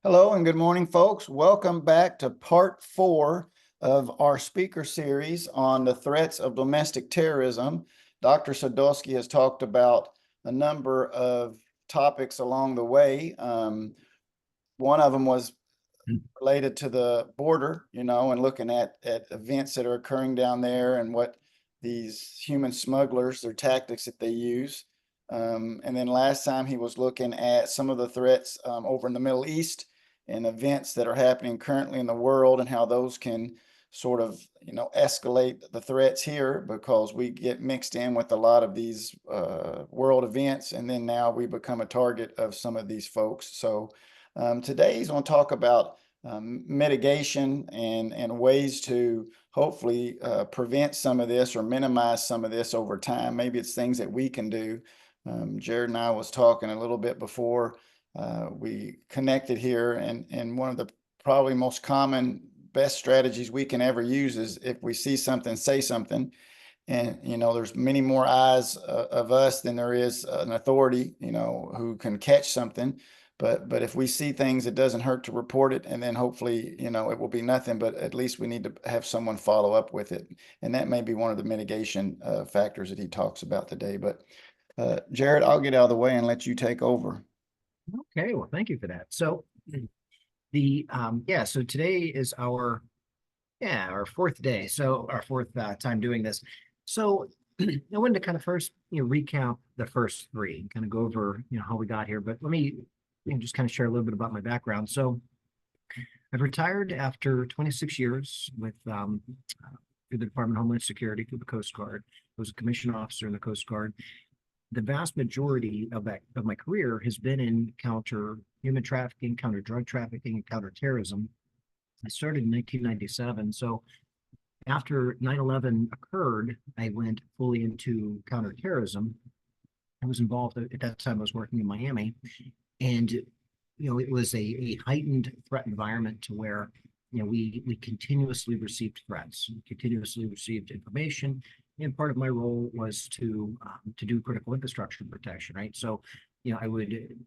Hello and good morning, folks. Welcome back to part 4 of our speaker series on the threats of domestic terrorism. Dr. Sadowski has talked about a number of topics along the way. One of them was related to the border, and looking at events that are occurring down there and what these human smugglers, their tactics that they use. And then last time he was looking at some of the threats over in the Middle East and events that are happening currently in the world and how those can sort of, escalate the threats here because we get mixed in with a lot of these world events. And then now we become a target of some of these folks. So today he's going to talk about mitigation and ways to hopefully prevent some of this or minimize some of this over time. Maybe it's things that we can do. Jared and I was talking a little bit before we connected here, and one of the probably most common best strategies we can ever use is if we see something, say something. And there's many more eyes of us than there is an authority who can catch something. But if we see things, it doesn't hurt to report it, and then hopefully it will be nothing, but at least we need to have someone follow up with it. And that may be one of the mitigation factors that he talks about today. But Jared, I'll get out of the way and let you take over. Okay, well, thank you for that. So so today is our fourth day. So our fourth time doing this. So I wanted to kind of first recap the first three, kind of go over how we got here. But let me just kind of share a little bit about my background. So I've retired after 26 years with through the Department of Homeland Security, through the Coast Guard. I was a commissioned officer in the Coast Guard. The vast majority of my career has been in counter human trafficking, counter drug trafficking, and counter terrorism. I started in 1997. So after 9/11 occurred, I went fully into counterterrorism. I was involved at that time. I was working in Miami, and it was a heightened threat environment to where we continuously received threats, continuously received information, and part of my role was to do critical infrastructure protection. Right, so I would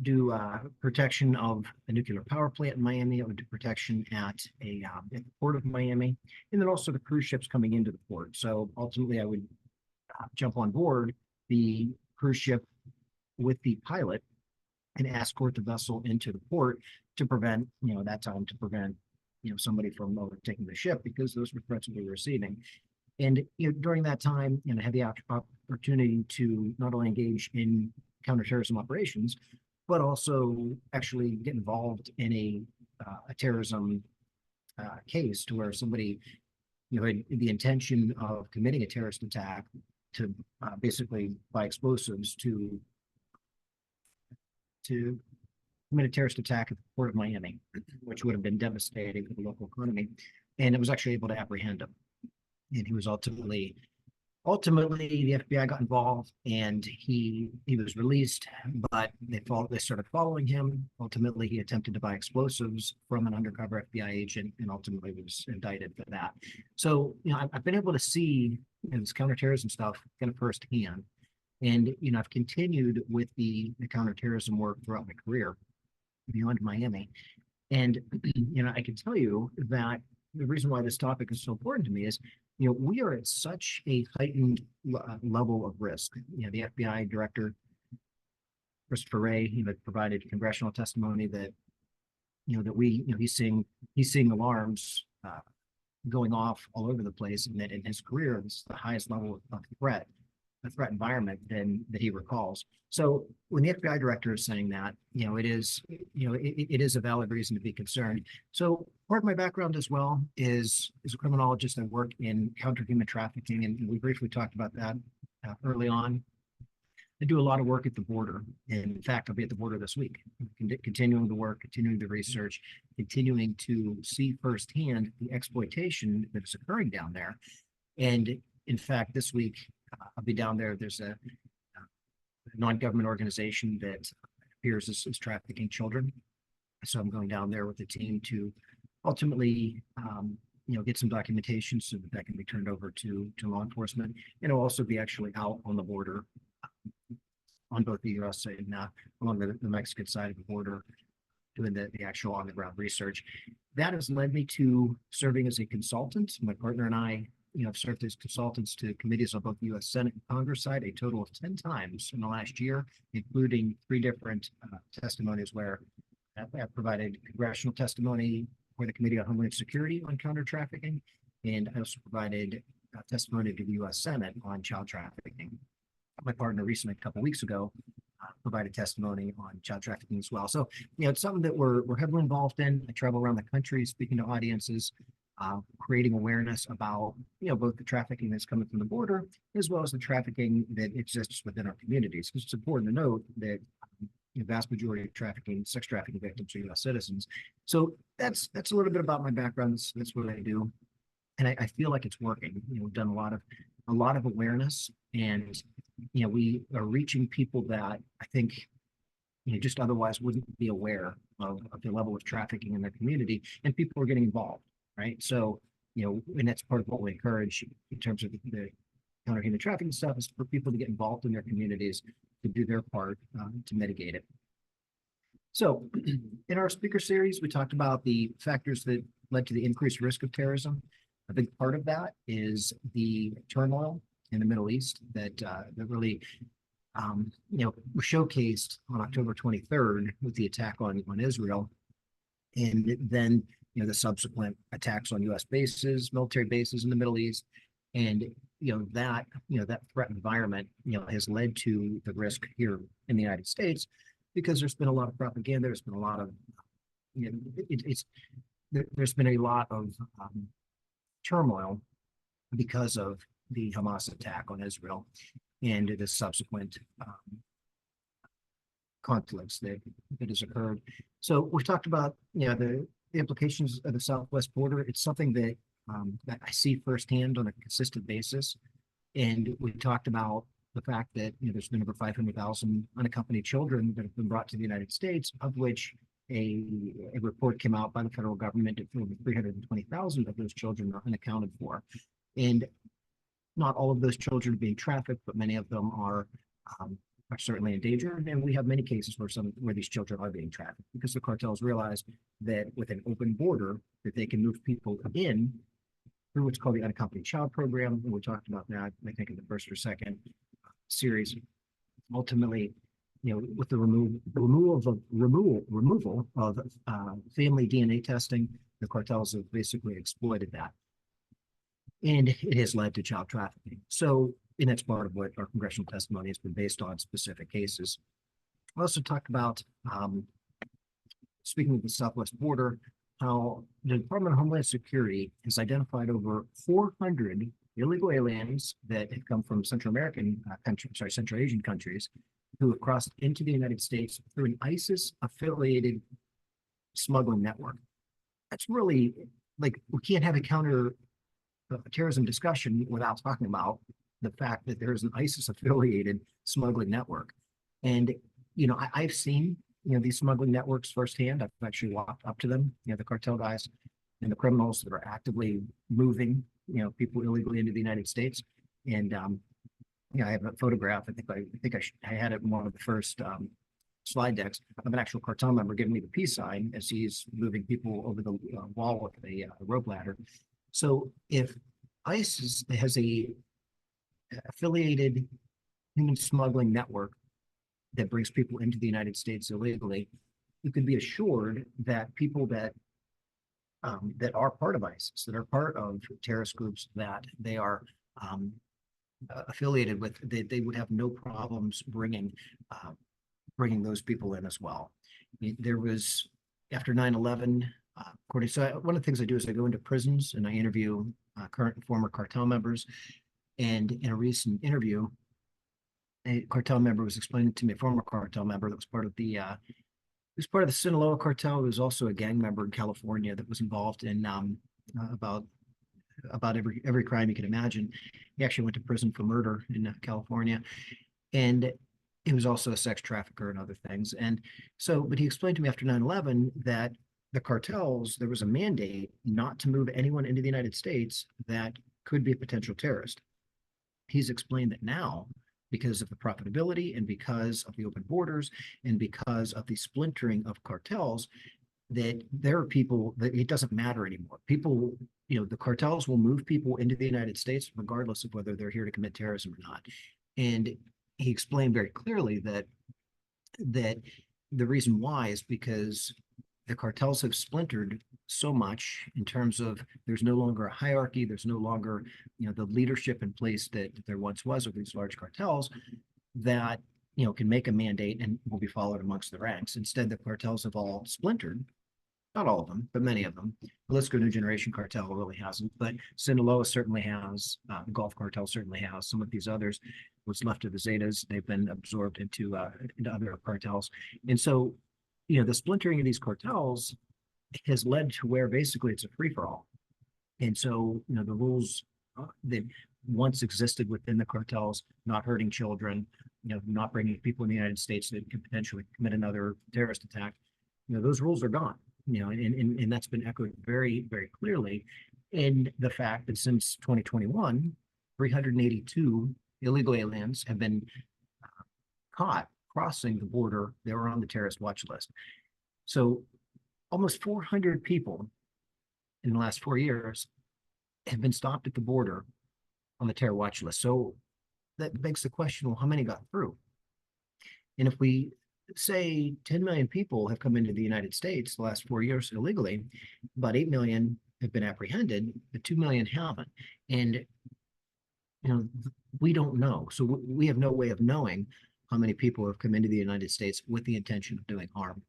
do protection of a nuclear power plant in Miami. I would do protection at the port of Miami, and then also the cruise ships coming into the port. So ultimately, I would jump on board the cruise ship with the pilot and escort the vessel into the port to prevent, at that time, to prevent, somebody from overtaking the ship, because those were threats we were receiving. And during that time, I had the opportunity to not only engage in counterterrorism operations, but also actually get involved in a terrorism case to where somebody had the intention of committing a terrorist attack to basically buy explosives to commit a terrorist attack at the port of Miami, which would have been devastating for the local economy. And it was actually able to apprehend him. And he was ultimately the FBI got involved, and he was released, but they started following him. Ultimately, he attempted to buy explosives from an undercover FBI agent, and ultimately was indicted for that. So I've been able to see this counterterrorism stuff kind of firsthand, and I've continued with the counterterrorism work throughout my career beyond Miami. And I can tell you that the reason why this topic is so important to me is we are at such a heightened level of risk. The FBI director, Christopher Wray, provided congressional testimony that he's seeing alarms going off all over the place, and that in his career this is the highest level of threat environment that he recalls. So when the FBI director is saying that, it is a valid reason to be concerned. So part of my background as well is a criminologist. I work in counter human trafficking, and we briefly talked about that early on. I do a lot of work at the border. And in fact, I'll be at the border this week, continuing the work, continuing the research, continuing to see firsthand the exploitation that is occurring down there. And in fact, this week, I'll be down there. There's a non-government organization that appears as trafficking children. So I'm going down there with the team to ultimately, get some documentation so that can be turned over to law enforcement. And I'll also be actually out on the border on both the U.S. and along the Mexican side of the border, doing the actual on the ground research. That has led me to serving as a consultant. My partner and I, have served as consultants to committees on both the U.S. Senate and Congress side a total of 10 times in the last year, including 3 different testimonies where I provided congressional testimony for the Committee on Homeland Security on counter trafficking, and I also provided testimony to the U.S. Senate on child trafficking. My partner recently, a couple of weeks ago, provided testimony on child trafficking as well. So, it's something that we're heavily involved in. I travel around the country speaking to audiences, creating awareness about, both the trafficking that's coming from the border, as well as the trafficking that exists within our communities. Because it's important to note that the vast majority of sex trafficking victims are U.S. citizens. So that's a little bit about my background. That's what I do, and I feel like it's working. We've done a lot of awareness, and we are reaching people that I think just otherwise wouldn't be aware of the level of trafficking in their community, and people are getting involved, right? So and that's part of what we encourage in terms of the counter human trafficking stuff, is for people to get involved in their communities, to do their part to mitigate it. So in our speaker series, we talked about the factors that led to the increased risk of terrorism. A big part of that is the turmoil in the Middle East that really was showcased on October 23rd with the attack on Israel, and then the subsequent attacks on U.S. bases, military bases in the Middle East, and that threat environment has led to the risk here in the United States, because there's been a lot of propaganda. There's been a lot of there's been a lot of turmoil because of the Hamas attack on Israel and the subsequent conflicts that has occurred. So we've talked about the implications of the Southwest border. It's something that I see firsthand on a consistent basis, and we talked about the fact that there's been over 500,000 unaccompanied children that have been brought to the United States, of which a report came out by the federal government that over 320,000 of those children are unaccounted for. And not all of those children are being trafficked, but many of them are certainly in danger. And we have many cases where these children are being trafficked, because the cartels realize that with an open border, that they can move people in through what's called the unaccompanied child program. And we talked about that, I think, in the first or second series. Ultimately, with the removal of family DNA testing, the cartels have basically exploited that, and it has led to child trafficking. So, and that's part of what our congressional testimony has been based on, specific cases. We also talked about, speaking of the Southwest border, how the Department of Homeland Security has identified over 400 illegal aliens that have come from Central Asian countries, who have crossed into the United States through an ISIS-affiliated smuggling network. That's really, we can't have a counter-terrorism discussion without talking about the fact that there is an ISIS-affiliated smuggling network. And, I've seen, these smuggling networks firsthand. I've actually walked up to them, the cartel guys and the criminals that are actively moving, people illegally into the United States. And, I have a photograph. I had it in one of the first slide decks of an actual cartel member giving me the peace sign as he's moving people over the wall with a rope ladder. So if ISIS has a affiliated human smuggling network that brings people into the United States illegally, you can be assured that people that are part of ISIS, that are part of terrorist groups that they are affiliated with, they would have no problems bringing those people in as well. There was, after 9/11, according, so one of the things I do is I go into prisons and I interview current and former cartel members. And in a recent interview, a cartel member was explaining to me, a former cartel member that was part of the Sinaloa cartel. He was also a gang member in California that was involved in about every crime you can imagine. He actually went to prison for murder in California, and he was also a sex trafficker and other things. And so, but he explained to me after 9/11 that the cartels, there was a mandate not to move anyone into the United States that could be a potential terrorist. He's explained that now because of the profitability and because of the open borders and because of the splintering of cartels, that there are people that it doesn't matter anymore. People, the cartels will move people into the United States regardless of whether they're here to commit terrorism or not. And he explained very clearly that the reason why is because the cartels have splintered so much in terms of there's no longer a hierarchy, there's no longer, the leadership in place that there once was of these large cartels that, can make a mandate and will be followed amongst the ranks. Instead, the cartels have all splintered. Not all of them, but many of them. Jalisco New Generation Cartel really hasn't, but Sinaloa certainly has. The Gulf Cartel certainly has. Some of these others, what's left of the Zetas, they've been absorbed into other cartels. And so, the splintering of these cartels has led to where basically it's a free-for-all. And so, the rules that once existed within the cartels, not hurting children, not bringing people in the United States that could potentially commit another terrorist attack, those rules are gone. And that's been echoed very, very clearly in the fact that since 2021, 382 illegal aliens have been caught crossing the border. They were on the terrorist watch list. So almost 400 people in the last 4 years have been stopped at the border on the terror watch list. So that begs the question, well, how many got through? And if we say 10 million people have come into the United States the last 4 years illegally, about 8 million have been apprehended, but 2 million haven't. And, we don't know. So we have no way of knowing how many people have come into the United States with the intention of doing harm.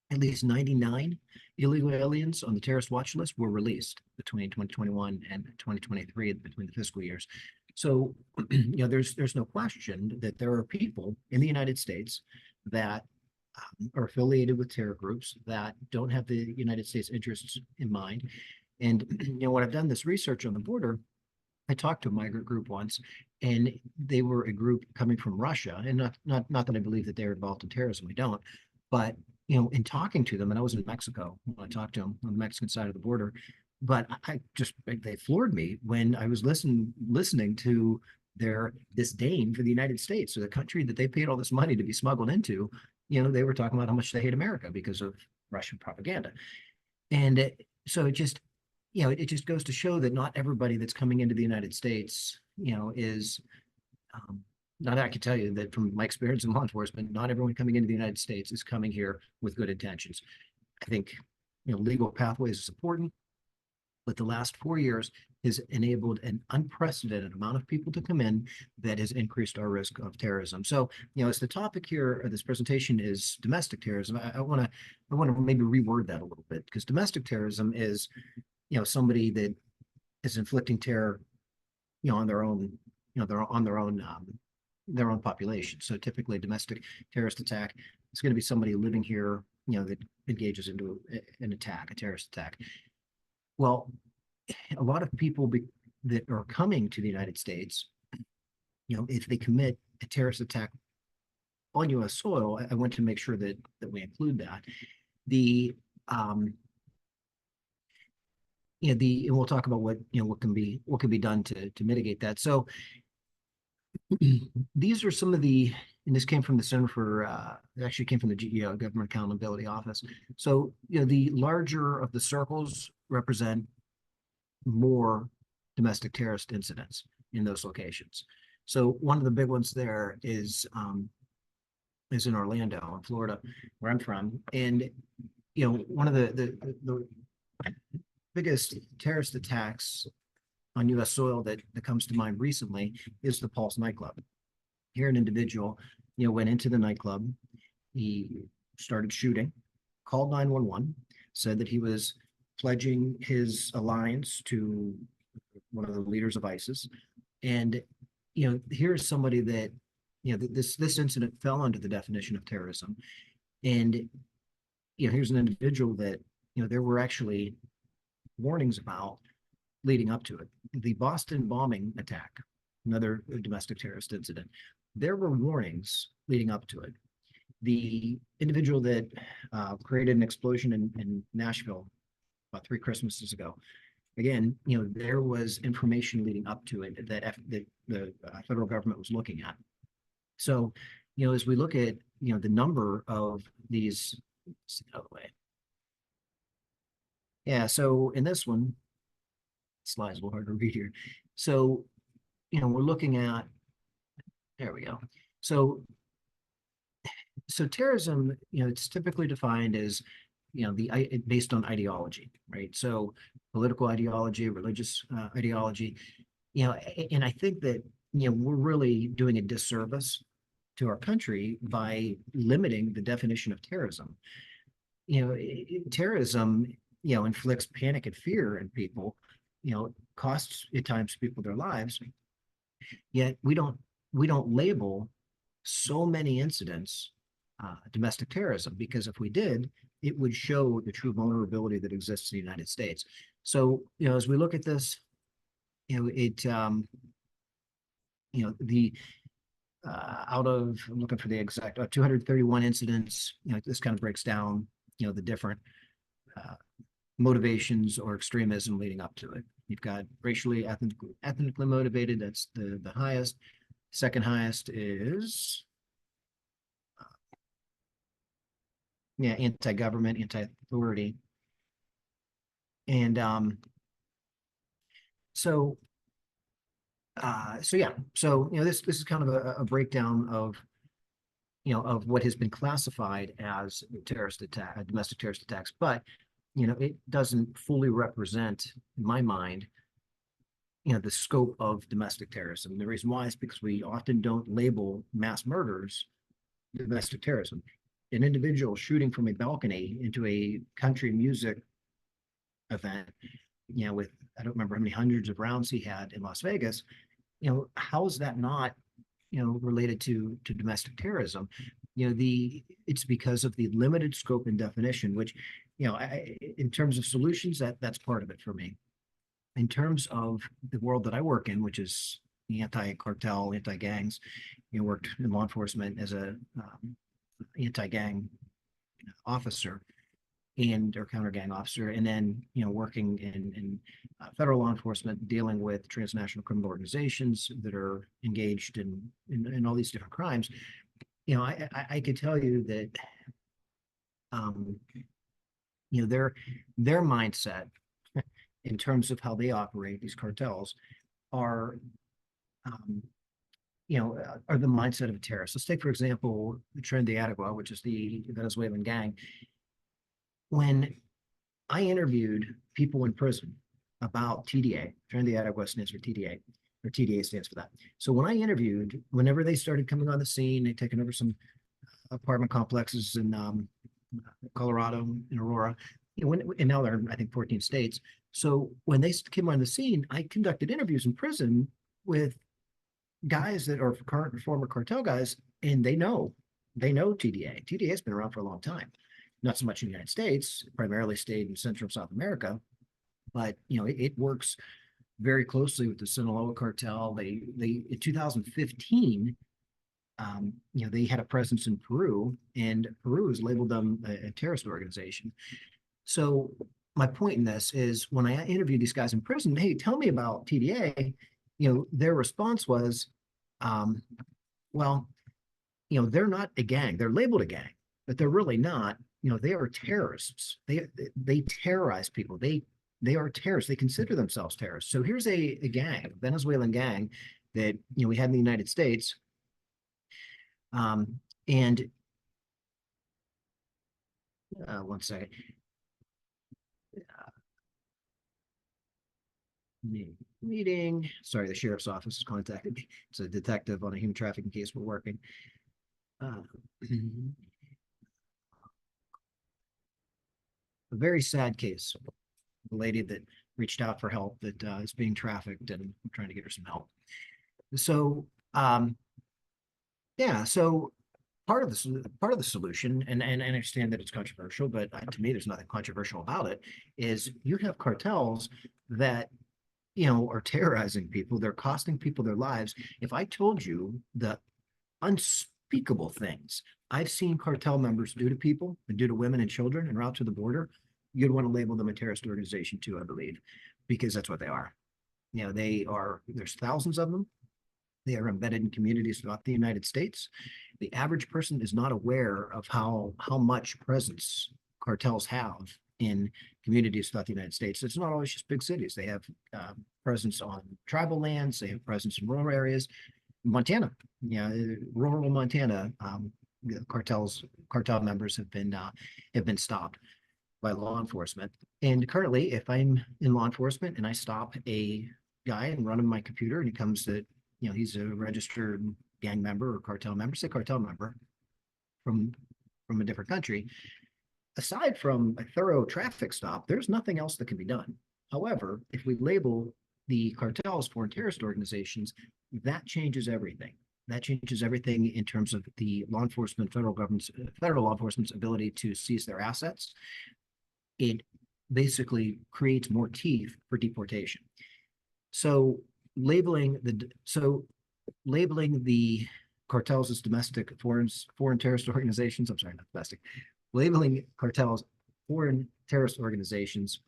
At least 99 illegal aliens on the terrorist watch list were released between 2021 and 2023, between the fiscal years. So, there's no question that there are people in the United States that are affiliated with terror groups that don't have the United States interests in mind. And, when I've done this research on the border, I talked to a migrant group once, and they were a group coming from Russia. And not that I believe that they're involved in terrorism, I don't. But, in talking to them, and I was in Mexico when I talked to them on the Mexican side of the border, but they floored me when I was listening to their disdain for the United States, or the country that they paid all this money to be smuggled into. They were talking about how much they hate America because of Russian propaganda. And so it just goes to show that not everybody that's coming into the United States, is not. I can tell you that from my experience in law enforcement, not everyone coming into the United States is coming here with good intentions. I think, legal pathways is important, but the last 4 years has enabled an unprecedented amount of people to come in that has increased our risk of terrorism. So, as the topic here of this presentation is domestic terrorism, I want to maybe reword that a little bit, because domestic terrorism is, somebody that is inflicting terror, on their own, their own population. So typically, a domestic terrorist attack is going to be somebody living here, that engages into an attack, a terrorist attack. Well, a lot of people that are coming to the United States, if they commit a terrorist attack on U.S. soil, I want to make sure that we include that. And we'll talk about what can be done to mitigate that. So these are some of the, and this came from the Center for, it actually came from the GEO, Government Accountability Office. So, the larger of the circles represent more domestic terrorist incidents in those locations. So one of the big ones there is in Orlando, in Florida, where I'm from. And, one of the biggest terrorist attacks on U.S. soil that comes to mind recently is the Pulse nightclub. Here, an individual, went into the nightclub. He started shooting, called 911, said that he was pledging his alliance to one of the leaders of ISIS. And, here's somebody that, this incident fell under the definition of terrorism. And, here's an individual that, there were actually warnings about leading up to it. The Boston bombing attack, another domestic terrorist incident, there were warnings leading up to it. The individual that created an explosion in Nashville about 3 Christmases ago, again, there was information leading up to it that the federal government was looking at. So, as we look at, the number of these, let's see, out of the way. Yeah, so in this one, slides a little hard to read here. So, we're looking at, there we go. So terrorism, it's typically defined as, based on ideology, right? So political ideology, religious ideology, and I think that, we're really doing a disservice to our country by limiting the definition of terrorism. Terrorism, inflicts panic and fear in people, costs at times people their lives, yet we don't label so many incidents domestic terrorism, because if we did, it would show the true vulnerability that exists in the United States. So, as we look at this, it the out of, I'm looking for the exact 231 incidents, this kind of breaks down, the different uh, motivations or extremism leading up to it. You've got racially, ethnically motivated, that's the highest. Second highest is anti-government, anti-authority. And so yeah, so this is kind of a breakdown of of what has been classified as terrorist attack, domestic terrorist attacks, but it doesn't fully represent, in my mind, the scope of domestic terrorism. The reason why is because we often don't label mass murders domestic terrorism. An individual shooting from a balcony into a country music event, with, I don't remember how many hundreds of rounds he had in Las Vegas, how is that not, related to domestic terrorism? It's because of the limited scope and definition, which, in terms of solutions, that's part of it for me. In terms of the world that I work in, which is the anti-cartel, anti-gangs, worked in law enforcement as a anti-gang officer and or counter gang officer, and then working in federal law enforcement, dealing with transnational criminal organizations that are engaged in all these different crimes. I could tell you that their mindset in terms of how they operate, these cartels, are are the mindset of a terrorist. Let's take, for example, the Tren de Aragua, which is the Venezuelan gang. When I interviewed people in prison about TDA, Tren de Aragua stands for TDA, or TDA stands for that. So when I interviewed, whenever they started coming on the scene, they'd taken over some apartment complexes in Colorado, in Aurora, and now they're, I think, 14 states. So when they came on the scene, I conducted interviews in prison with guys that are current and former cartel guys, and they know TDA. TDA has been around for a long time. Not so much in the United States, primarily stayed in Central and South America, but it works very closely with the Sinaloa cartel. They in 2015, they had a presence in Peru, and Peru has labeled them a terrorist organization. So my point in this is, when I interviewed these guys in prison, hey, tell me about TDA, their response was, well, they're not a gang. They're labeled a gang, but they're really not. They are terrorists. They terrorize people. They are terrorists. They consider themselves terrorists. So here's a gang, a Venezuelan gang that we had in the United States, and one second. Meeting. Sorry, the sheriff's office has contacted me. It's a detective on a human trafficking case we're working. A very sad case. A lady that reached out for help that is being trafficked, and I'm trying to get her some help. So, yeah. So part of the solution, and I understand that it's controversial, but to me, there's nothing controversial about it. Is you have cartels that are terrorizing people. They're costing people their lives. If I told you the unspeakable things I've seen cartel members do to people and do to women and children en route to the border, you'd want to label them a terrorist organization too, I believe, because that's what they are. There's thousands of them. They are embedded in communities throughout the United States. The average person is not aware of how much presence cartels have in communities throughout the United States. It's not always just big cities. They have presence on tribal lands. They have presence in rural areas. Montana, rural Montana, cartel members have been stopped by law enforcement. And currently, if I'm in law enforcement and I stop a guy and run him my computer and he comes to, he's a registered gang member or cartel member, say cartel member from a different country, aside from a thorough traffic stop, there's nothing else that can be done. However, if we label the cartels foreign terrorist organizations, that changes everything. That changes everything in terms of the law enforcement, federal law enforcement's ability to seize their assets. It basically creates more teeth for deportation. So labeling the cartels as domestic foreign terrorist organizations. I'm sorry, not domestic. Labeling cartels foreign terrorist organizations,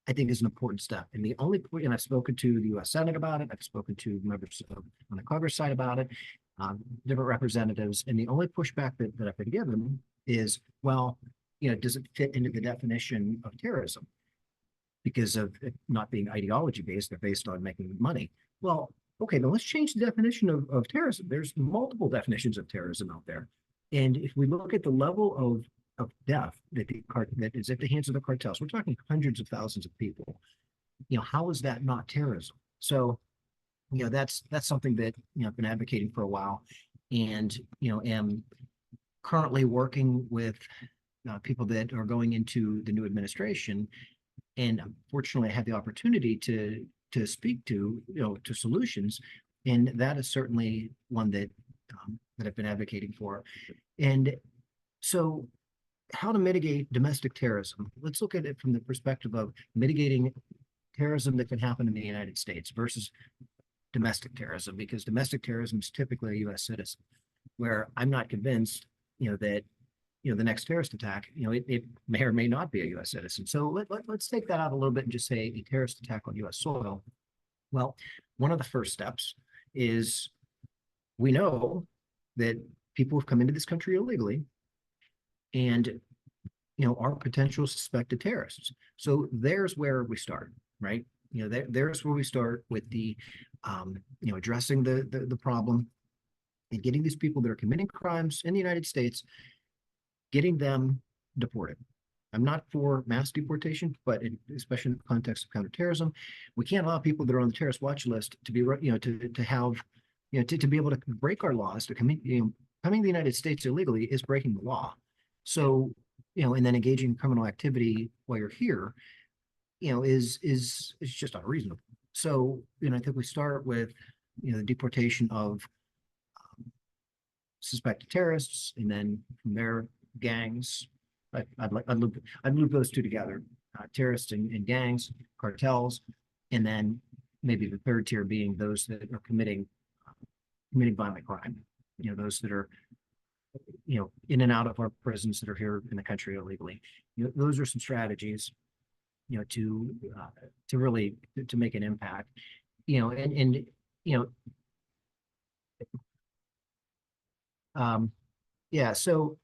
I think, is an important step. And the only point, and I've spoken to the U.S. Senate about it. I've spoken to members on the Congress side about it, different representatives, and the only pushback that I've been given is, well, does it fit into the definition of terrorism? Because of it not being ideology based, they're based on making money. Well, okay, then let's change the definition of terrorism. There's multiple definitions of terrorism out there. And if we look at the level of death that is at the hands of the cartels, we're talking hundreds of thousands of people. How is that not terrorism? So, that's something that I've been advocating for a while, and am currently working with people that are going into the new administration. And unfortunately, I had the opportunity to speak to solutions, and that is certainly one that I've been advocating for. And so, how to mitigate domestic terrorism? Let's look at it from the perspective of mitigating terrorism that can happen in the United States versus domestic terrorism, because domestic terrorism is typically a U.S. citizen, where I'm not convinced, that the next terrorist attack, it may or may not be a U.S. citizen. So let's take that out a little bit and just say a terrorist attack on U.S. soil. Well, one of the first steps is we know that people have come into this country illegally and are potential suspected terrorists. So there's where we start, right? There's where we start with the addressing the problem and getting these people that are committing crimes in the United States, getting them deported. I'm not for mass deportation, but especially in the context of counterterrorism, we can't allow people that are on the terrorist watch list to be, to have, to be able to break our laws. Coming to the United States illegally is breaking the law. So, and then engaging in criminal activity while you're here, is just unreasonable. So, I think we start with, the deportation of suspected terrorists, and then from there, gangs. I'd loop those two together: terrorists and gangs, cartels, and then maybe the third tier being those that are committing violent crime. Those that are in and out of our prisons that are here in the country illegally. Those are some strategies to really to make an impact. Yeah. So.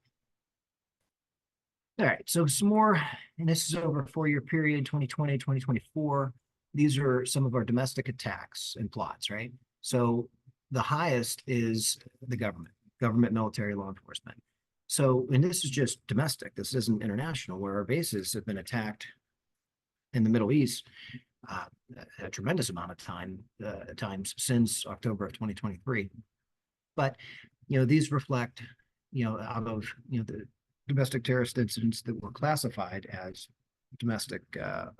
All right, so some more, and this is over a 4-year period, 2020, 2024. These are some of our domestic attacks and plots, right? So the highest is the government, military, law enforcement. So, and this is just domestic. This isn't international, where our bases have been attacked in the Middle East a tremendous amount of times since October of 2023. But, these reflect, out of, the domestic terrorist incidents that were classified as domestic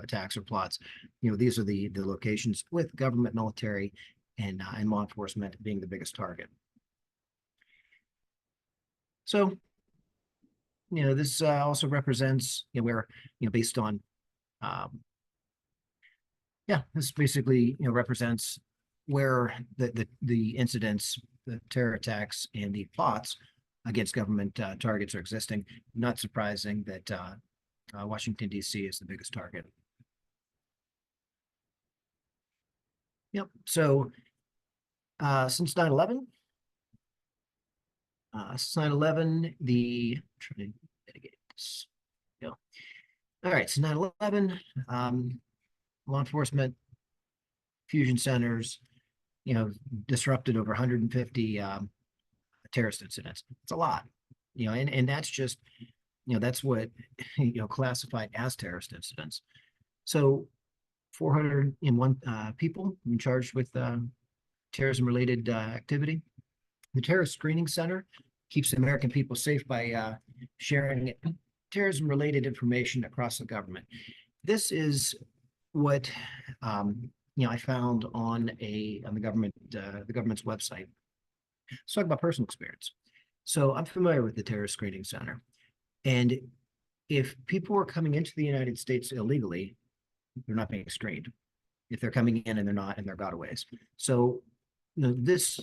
attacks or plots. These are the locations with government, military, and law enforcement being the biggest target. So, this also represents where based on this basically represents where the incidents, the terror attacks, and the plots against government targets are existing. Not surprising that Washington, D.C. is the biggest target. Yep. So Since 9/11, since 9/11, trying to mitigate this. Yeah. All right, so 9/11, law enforcement, fusion centers, disrupted over 150 terrorist incidents. It's a lot, and that's just, that's what, classified as terrorist incidents. So 401 people charged with terrorism-related activity. The Terrorist Screening Center keeps the American people safe by sharing terrorism-related information across the government. This is what I found on the government's website. Let's talk about personal experience. So I'm familiar with the Terrorist Screening Center, and if people are coming into the United States illegally, they're not being screened. If they're coming in and they're not, and they're gotaways. So, this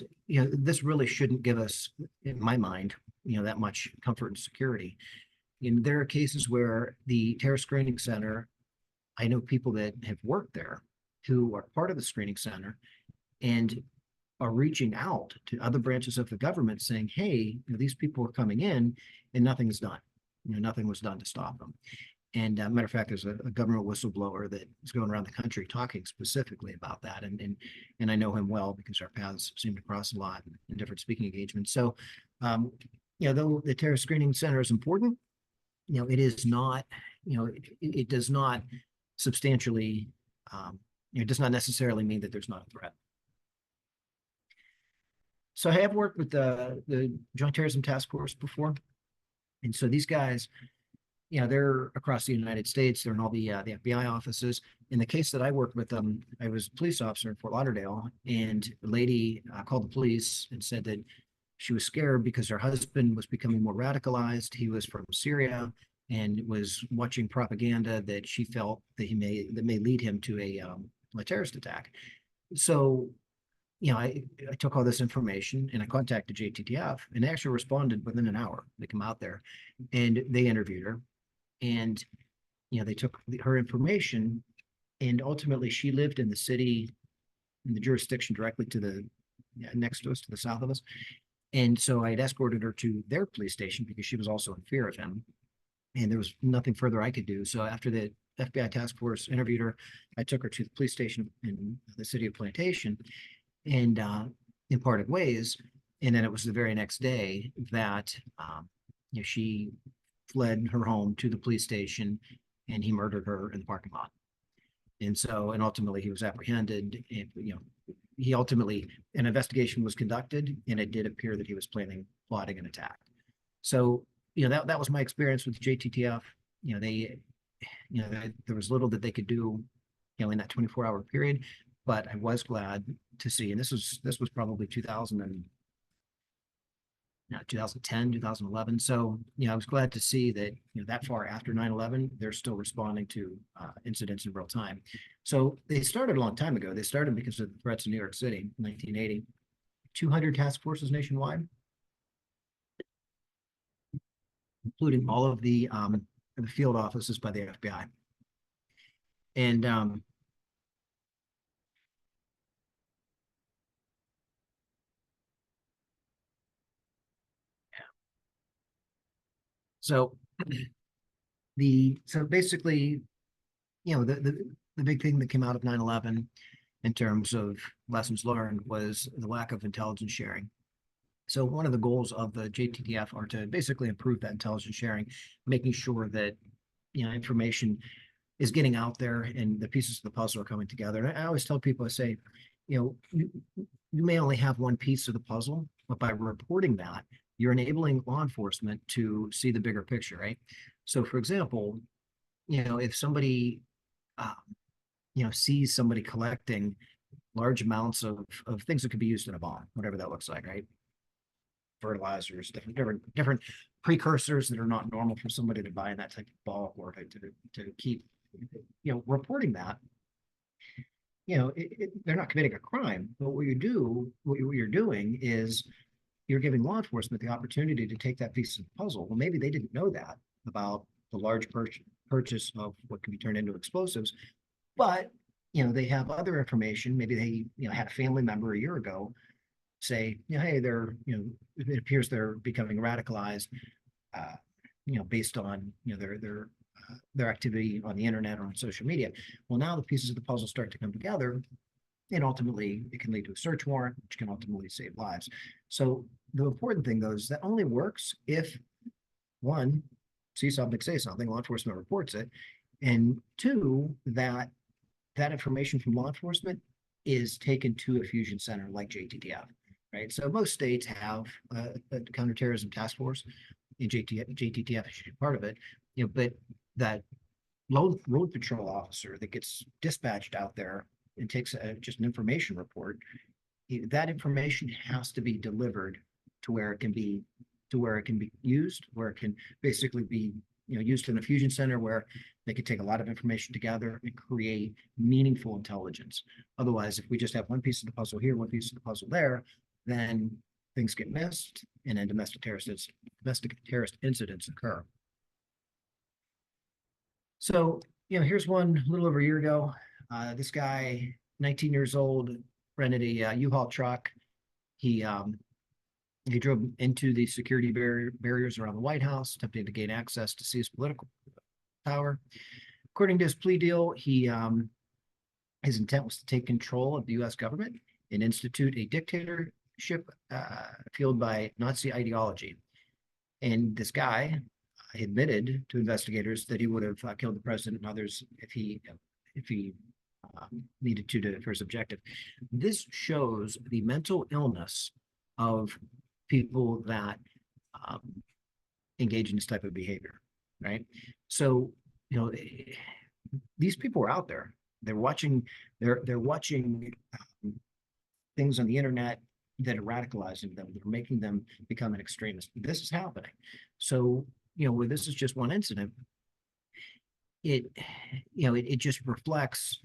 really shouldn't give us, in my mind, that much comfort and security. And there are cases where the Terror Screening Center, I know people that have worked there who are part of the screening center and are reaching out to other branches of the government saying, hey, these people are coming in and nothing is done. Nothing was done to stop them. And matter of fact, there's a government whistleblower that is going around the country talking specifically about that. And I know him well because our paths seem to cross a lot in different speaking engagements. So, though the Terror Screening Center is important, it is not, it does not substantially, it does not necessarily mean that there's not a threat. So I have worked with the Joint Terrorism Task Force before. And so these guys, they're across the United States. They're in all the FBI offices. In the case that I worked with them, I was a police officer in Fort Lauderdale, and a lady called the police and said that she was scared because her husband was becoming more radicalized. He was from Syria and was watching propaganda that she felt that may lead him to a terrorist attack. So, I took all this information and I contacted JTTF, and they actually responded within an hour. They come out there and they interviewed her, and they took her information, and ultimately she lived in the city, in the jurisdiction directly to the next to us, to the south of us. And so I had escorted her to their police station because she was also in fear of him, and there was nothing further I could do. So after the FBI task force interviewed her, I took her to the police station in the city of Plantation, and parted ways. And then it was the very next day that she fled her home to the police station, and he murdered her in the parking lot. And ultimately he was apprehended. And, he ultimately, an investigation was conducted, and it did appear that he was plotting an attack. So, that was my experience with JTTF. There was little that they could do, in that 24-hour period, but I was glad to see, and this was probably 2010, 2011. So, I was glad to see that, that far after 9/11, they're still responding to incidents in real time. So they started a long time ago. They started because of the threats in New York City in 1980. 200 task forces nationwide, including all of the field offices by the FBI. And so basically, the big thing that came out of 9/11 in terms of lessons learned was the lack of intelligence sharing. So one of the goals of the JTTF are to basically improve that intelligence sharing, making sure that information is getting out there and the pieces of the puzzle are coming together. And I always tell people, I say, you may only have one piece of the puzzle, but by reporting that, you're enabling law enforcement to see the bigger picture, right? So, for example, if somebody, sees somebody collecting large amounts of things that could be used in a bomb, whatever that looks like, right? Fertilizers, different precursors that are not normal for somebody to buy in that type of bulk, or to keep, reporting that, they're not committing a crime, but what you're doing is you're giving law enforcement the opportunity to take that piece of the puzzle. Well, maybe they didn't know that about the large purchase of what can be turned into explosives, but they have other information. Maybe they had a family member a year ago say, hey, it appears they're becoming radicalized, based on, their activity on the internet or on social media. Well, now the pieces of the puzzle start to come together, and ultimately it can lead to a search warrant, which can ultimately save lives. So the important thing, though, is that only works if, one, see something, say something, law enforcement reports it, and two, that information from law enforcement is taken to a fusion center like JTTF, right? So most states have a counterterrorism task force, and JTTF is part of it, but that road patrol officer that gets dispatched out there and takes just an information report, that information has to be delivered to where it can be used, where it can basically be used in a fusion center where they could take a lot of information together and create meaningful intelligence. Otherwise, if we just have one piece of the puzzle here, one piece of the puzzle there, then things get missed, and then domestic terrorist incidents occur. So, here's one a little over a year ago. This guy, 19 years old, rented a U-Haul truck. He drove into the security barriers around the White House, attempting to gain access to seize political power. According to his plea deal, his intent was to take control of the U.S. government and institute a dictatorship fueled by Nazi ideology. And this guy admitted to investigators that he would have killed the president and others if he needed to for his objective. This shows the mental illness of people that engage in this type of behavior, right? So, these people are out there. They're watching. They're watching things on the internet that are radicalizing them. They're making them become an extremist. This is happening. So, where this is just one incident, it just reflects.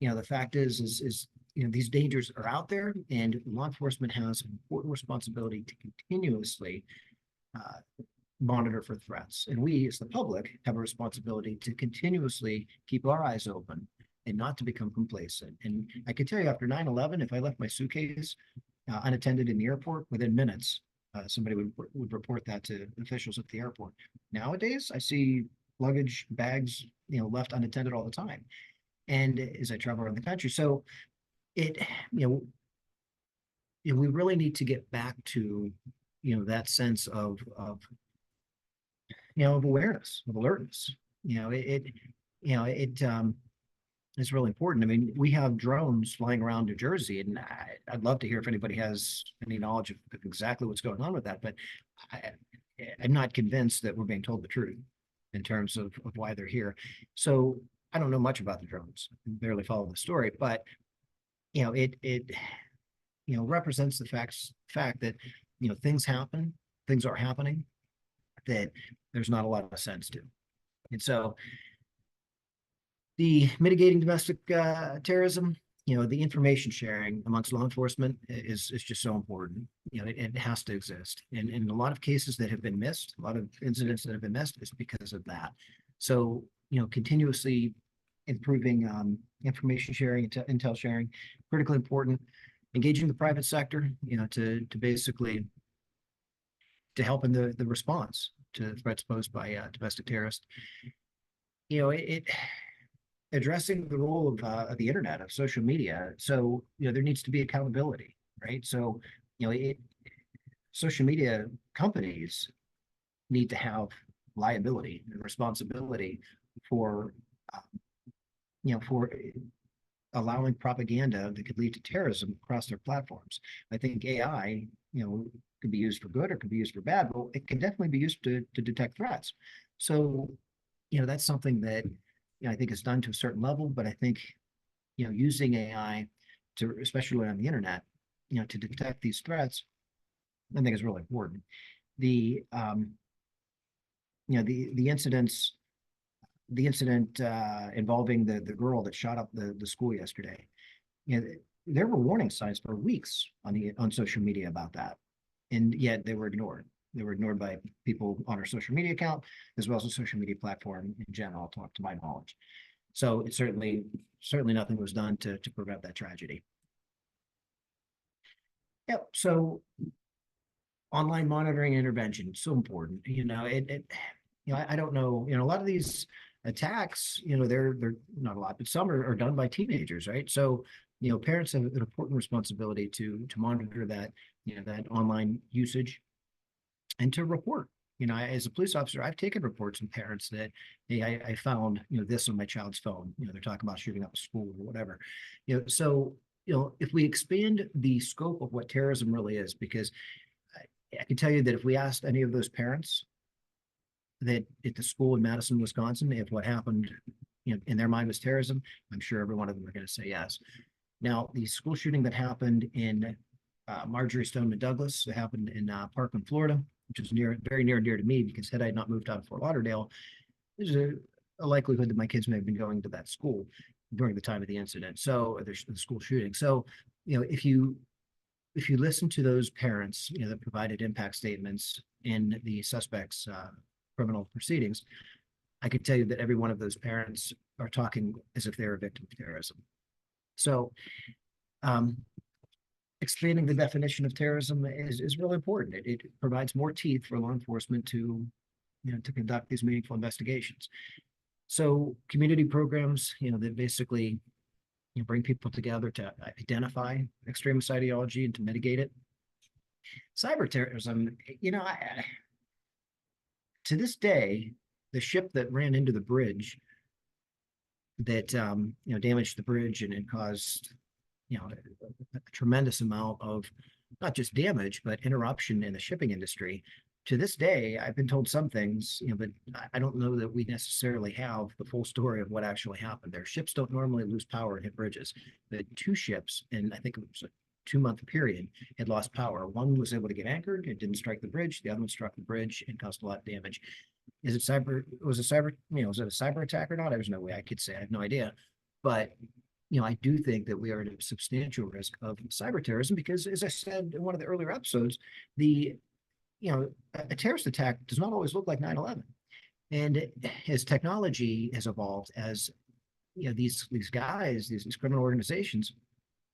The fact is these dangers are out there, and law enforcement has an important responsibility to continuously monitor for threats. And we, as the public, have a responsibility to continuously keep our eyes open and not to become complacent. And I can tell you, after 9/11, if I left my suitcase unattended in the airport, within minutes, somebody would report that to officials at the airport. Nowadays, I see luggage, bags, left unattended all the time. And as I travel around the country, so we really need to get back to, that sense of awareness, of alertness. It's really important. I mean, we have drones flying around New Jersey, and I'd love to hear if anybody has any knowledge of exactly what's going on with that. But I'm not convinced that we're being told the truth in terms of why they're here. So I don't know much about the drones. I barely follow the story, but it represents the fact that things happen, things are happening that there's not a lot of sense to. And so the mitigating domestic terrorism, the information sharing amongst law enforcement is just so important. It has to exist. And in a lot of cases that have been missed, a lot of incidents that have been missed is because of that. So, continuously improving information sharing, intel sharing, critically important. Engaging the private sector, to basically to help in the response to threats posed by domestic terrorists. Addressing the role of the internet, of social media. So, there needs to be accountability, right? So, social media companies need to have liability and responsibility for, for allowing propaganda that could lead to terrorism across their platforms. I think AI, could be used for good or could be used for bad, but it can definitely be used to detect threats. So, that's something that I think is done to a certain level, but I think, using AI to, especially on the internet, to detect these threats, I think is really important. The incident involving the girl that shot up the school yesterday, there were warning signs for weeks on social media about that, and yet they were ignored. They were ignored by people on our social media account, as well as the social media platform in general, to my knowledge. So it certainly nothing was done to prevent that tragedy. Yep. So online monitoring and intervention, so important. I don't know, a lot of these attacks, they're not a lot, but some are done by teenagers, right? So, parents have an important responsibility to monitor that, that online usage and to report. As a police officer, I've taken reports from parents that, hey, I found, this on my child's phone. They're talking about shooting up a school or whatever. So, if we expand the scope of what terrorism really is, because I can tell you that if we asked any of those parents that at the school in Madison, Wisconsin, if what happened, in their mind was terrorism, I'm sure every one of them are going to say yes. Now, the school shooting that happened in Marjorie Stoneman Douglas, that happened in Parkland, Florida, which is very near and dear to me because had I not moved out of Fort Lauderdale, there's a likelihood that my kids may have been going to that school during the time of the incident. So the school shooting. So, if you listen to those parents, that provided impact statements in the suspect's criminal proceedings, I could tell you that every one of those parents are talking as if they're a victim of terrorism. So, expanding the definition of terrorism is really important. It provides more teeth for law enforcement to conduct these meaningful investigations. So, community programs, that basically bring people together to identify extremist ideology and to mitigate it. Cyber terrorism, to this day, the ship that ran into the bridge that damaged the bridge and caused a tremendous amount of not just damage but interruption in the shipping industry. To this day, I've been told some things, but I don't know that we necessarily have the full story of what actually happened there. Ships don't normally lose power and hit bridges. The two ships, and I think it was a 2-month period, had lost power. One was able to get anchored, it didn't strike the bridge. The other one struck the bridge and caused a lot of damage. Was it a cyber attack or not? There's no way I could say. I have no idea. But I do think that we are at a substantial risk of cyber terrorism because, as I said in one of the earlier episodes, a terrorist attack does not always look like 9/11. And as technology has evolved, as these guys, these criminal organizations,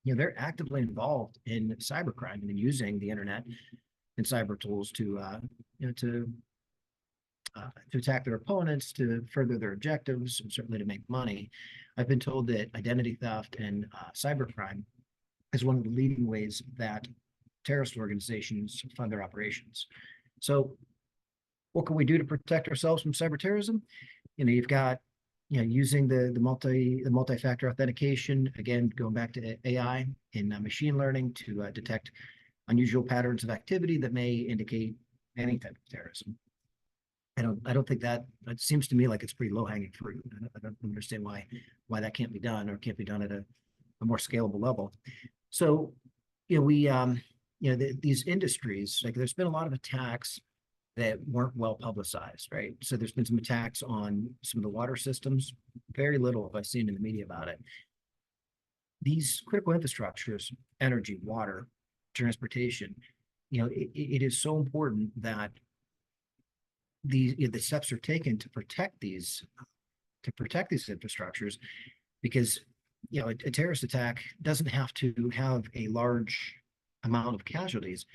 they're actively involved in cybercrime and using the internet and cyber tools to attack their opponents, to further their objectives, and certainly to make money. I've been told that identity theft and cybercrime is one of the leading ways that terrorist organizations fund their operations. So what can we do to protect ourselves from cyber terrorism? You've got, using the multi-factor authentication, again, going back to AI and machine learning to detect unusual patterns of activity that may indicate any type of terrorism. I don't think that it seems to me like it's pretty low hanging fruit. I don't understand why that can't be done or can't be done at a more scalable level. So, these industries, like there's been a lot of attacks that weren't well publicized, right? So there's been some attacks on some of the water systems. Very little have I seen in the media about it. These critical infrastructures, energy, water, transportation, it is so important that the steps are taken to protect these infrastructures, because a terrorist attack doesn't have to have a large amount of casualties.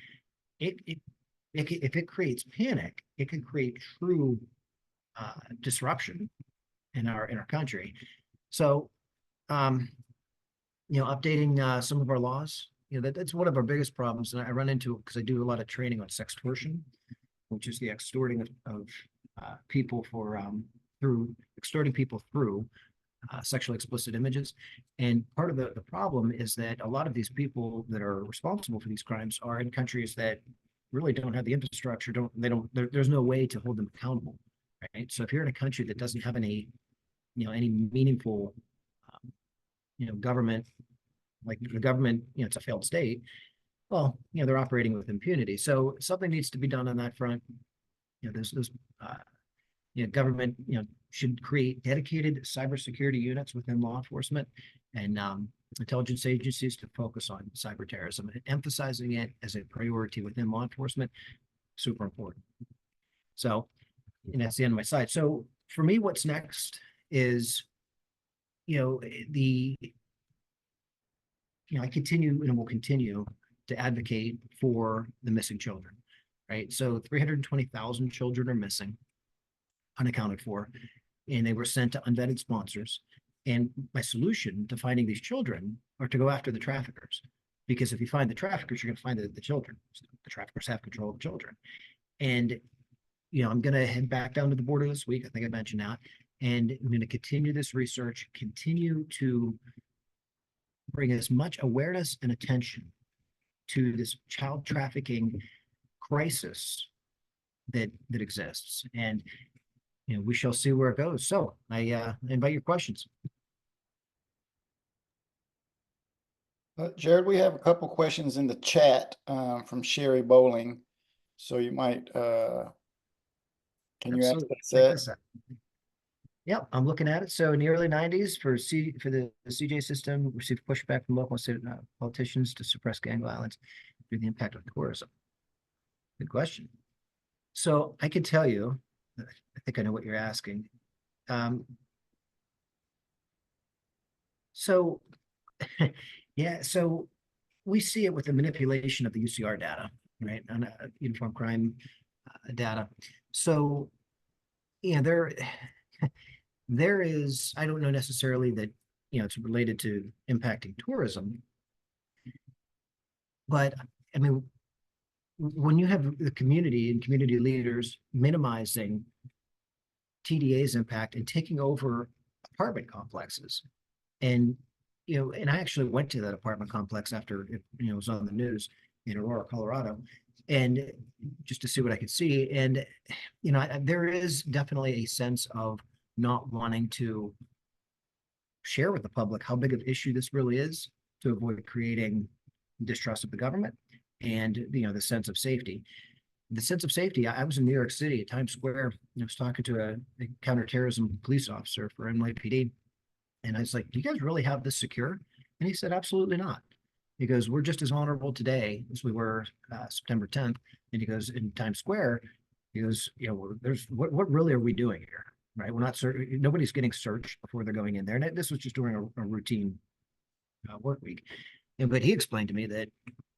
If it creates panic, it can create true disruption in our country. So, updating some of our laws, that's one of our biggest problems, and I run into it because I do a lot of training on sextortion, which is the extorting of people through extorting people through sexually explicit images. And part of the problem is that a lot of these people that are responsible for these crimes are in countries that really don't have the infrastructure, there's no way to hold them accountable, right? So if you're in a country that doesn't have any meaningful government, like the government, it's a failed state, well, they're operating with impunity. So something needs to be done on that front. Government, should create dedicated cybersecurity units within law enforcement and intelligence agencies to focus on cyber terrorism, and emphasizing it as a priority within law enforcement, super important. So, and that's the end of my slide. So for me, what's next is, I continue and will continue to advocate for the missing children, right? So 320,000 children are missing, unaccounted for, and they were sent to unvetted sponsors. And my solution to finding these children are to go after the traffickers. Because if you find the traffickers, you're going to find the children. So the traffickers have control of the children. And, I'm going to head back down to the border this week. I think I mentioned that. And I'm going to continue this research, continue to bring as much awareness and attention to this child trafficking crisis that exists. And we shall see where it goes. So I invite your questions. Jared, we have a couple questions in the chat from Sherry Bowling. So you might, can you ask that? Yep, I'm looking at it. So in the early 90s, for the CJ system, received pushback from local and state politicians to suppress gang violence through the impact of tourism. Good question. So I can tell you, I think I know what you're asking. So yeah, so we see it with the manipulation of the UCR data, right? On uniform crime data. So there is, I don't know necessarily that it's related to impacting tourism, but I mean, when you have the community and community leaders minimizing TDA's impact and taking over apartment complexes, and and I actually went to that apartment complex after it was on the news in Aurora, Colorado, and just to see what I could see. And there is definitely a sense of not wanting to share with the public how big of an issue this really is, to avoid creating distrust of the government and the sense of safety. The sense of safety. I was in New York City at Times Square. I was talking to a counterterrorism police officer for NYPD, and I was like, "Do you guys really have this secure?" And he said, "Absolutely not." He goes, "We're just as vulnerable today as we were September 10th." And he goes, "In Times Square," he goes, "There's what really are we doing here?" Right? We're not nobody's getting searched before they're going in there. And this was just during a routine work week. But he explained to me that,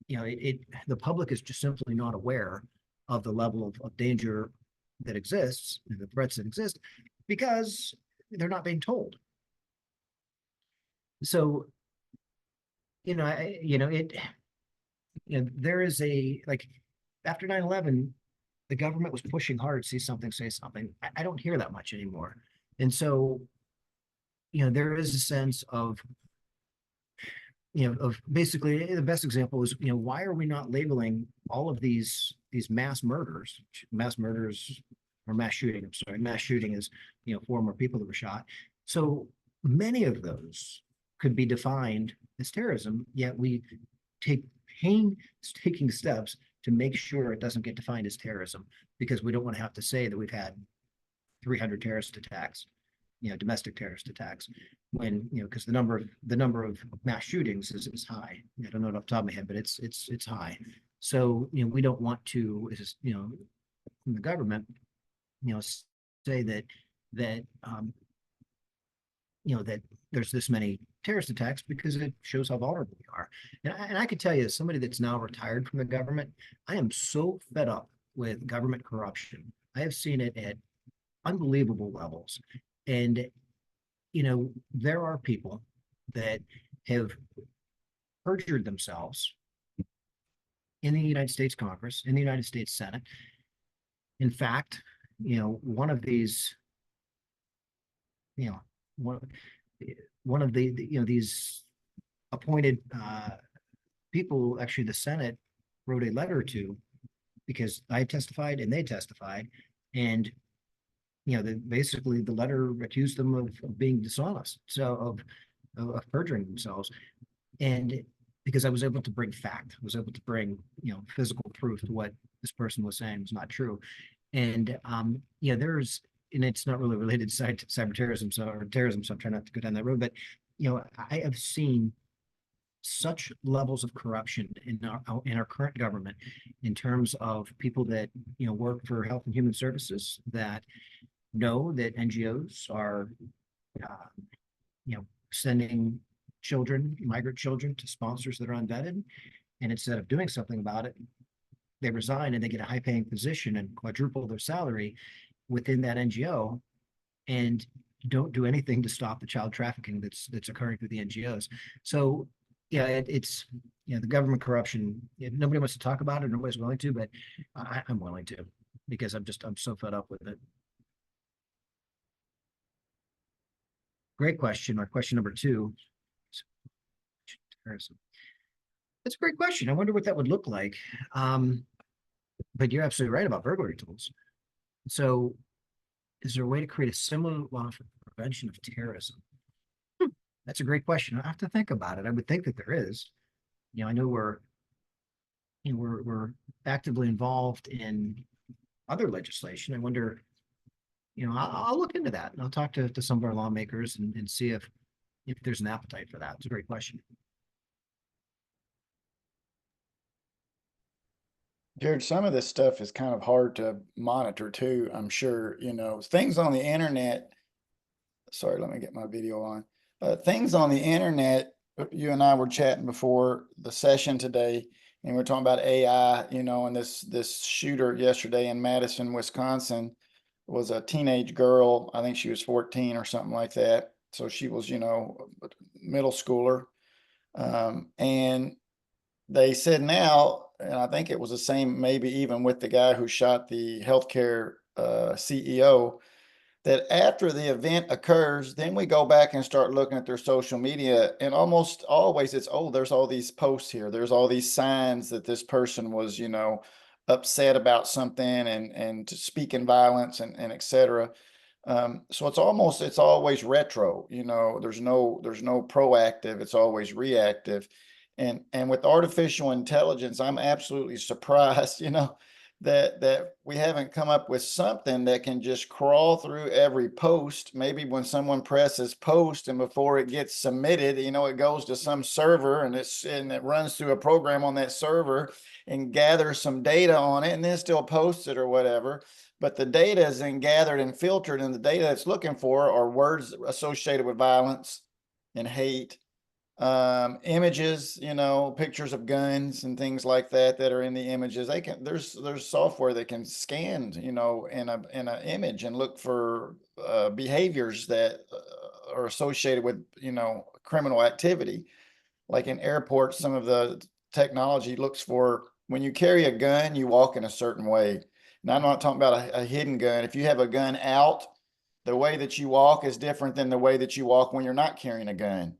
the public is just simply not aware of the level of danger that exists, and the threats that exist, because they're not being told. So, there is after 9/11, the government was pushing hard, see something, say something. I don't hear that much anymore. And so, there is a sense of, basically the best example is, why are we not labeling all of these mass murders or mass shooting? I'm sorry, mass shooting is, 4 more people that were shot. So many of those could be defined as terrorism, yet we take painstaking steps to make sure it doesn't get defined as terrorism, because we don't want to have to say that we've had 300 terrorist attacks, domestic terrorist attacks, when because the number of mass shootings is high. I don't know it off the top of my head, but it's high. So we don't want to, from the government, say that that there's this many terrorist attacks, because it shows how vulnerable we are. And I could tell you, as somebody that's now retired from the government, I am so fed up with government corruption. I have seen it at unbelievable levels. And, there are people that have perjured themselves in the United States Congress, in the United States Senate. In fact, one of these, one of the these appointed people, actually the Senate wrote a letter to, because I testified and they testified, and basically the letter accused them of being dishonest, so of perjuring themselves. And because I was able to bring fact, I was able to bring physical proof to what this person was saying was not true. And there's, and it's not really related to cyber terrorism, or terrorism, so I'm trying not to go down that road. But I have seen such levels of corruption in our current government, in terms of people that work for Health and Human Services, that know that NGOs are sending children, migrant children, to sponsors that are unvetted, And instead of doing something about it, they resign and they get a high paying position and quadruple their salary within that NGO and don't do anything to stop the child trafficking that's occurring through the NGOs. So yeah, it's the government corruption. Nobody wants to talk about it. Nobody's willing to, but I'm willing to because I'm so fed up with it. Great question. Or question number two. Terrorism. That's a great question. I wonder what that would look like. But you're absolutely right about burglary tools. So, is there a way to create a similar law for prevention of terrorism? That's a great question. I have to think about it. I would think that there is. I know we're actively involved in other legislation. I wonder, I'll look into that and I'll talk to some of our lawmakers and see if there's an appetite for that. It's a great question. Jared, some of this stuff is kind of hard to monitor too. I'm sure, things on the internet. Sorry, let me get my video on. Things on the internet, you and I were chatting before the session today, and we're talking about AI, and this shooter yesterday in Madison, Wisconsin was a teenage girl. I think she was 14 or something like that. So she was, middle schooler. And they said now, and I think it was the same, maybe even with the guy who shot the healthcare CEO, that after the event occurs, then we go back and start looking at their social media, and almost always it's, oh, there's all these posts here. There's all these signs that this person was, upset about something and speaking violence and et cetera. So it's always retro, there's no proactive, it's always reactive. And with artificial intelligence, I'm absolutely surprised, that we haven't come up with something that can just crawl through every post. Maybe when someone presses post and before it gets submitted, it goes to some server and it runs through a program on that server and gathers some data on it and then still posts it or whatever. But the data is then gathered and filtered, and the data it's looking for are words associated with violence and hate, images, pictures of guns and things like that are in the images. There's software that can scan, in a image and look for behaviors that are associated with, criminal activity. Like in airports, some of the technology looks for when you carry a gun, you walk in a certain way. Now, I'm not talking about a hidden gun. If you have a gun out, the way that you walk is different than the way that you walk when you're not carrying a gun,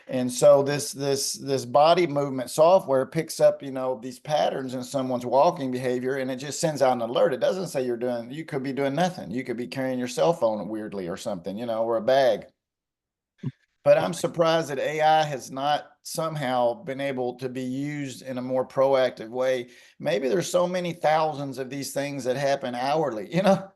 And so this body movement software picks up, these patterns in someone's walking behavior, and it just sends out an alert. It doesn't say you could be doing nothing. You could be carrying your cell phone weirdly or something, or a bag. But I'm surprised that AI has not somehow been able to be used in a more proactive way. Maybe there's so many thousands of these things that happen hourly, that it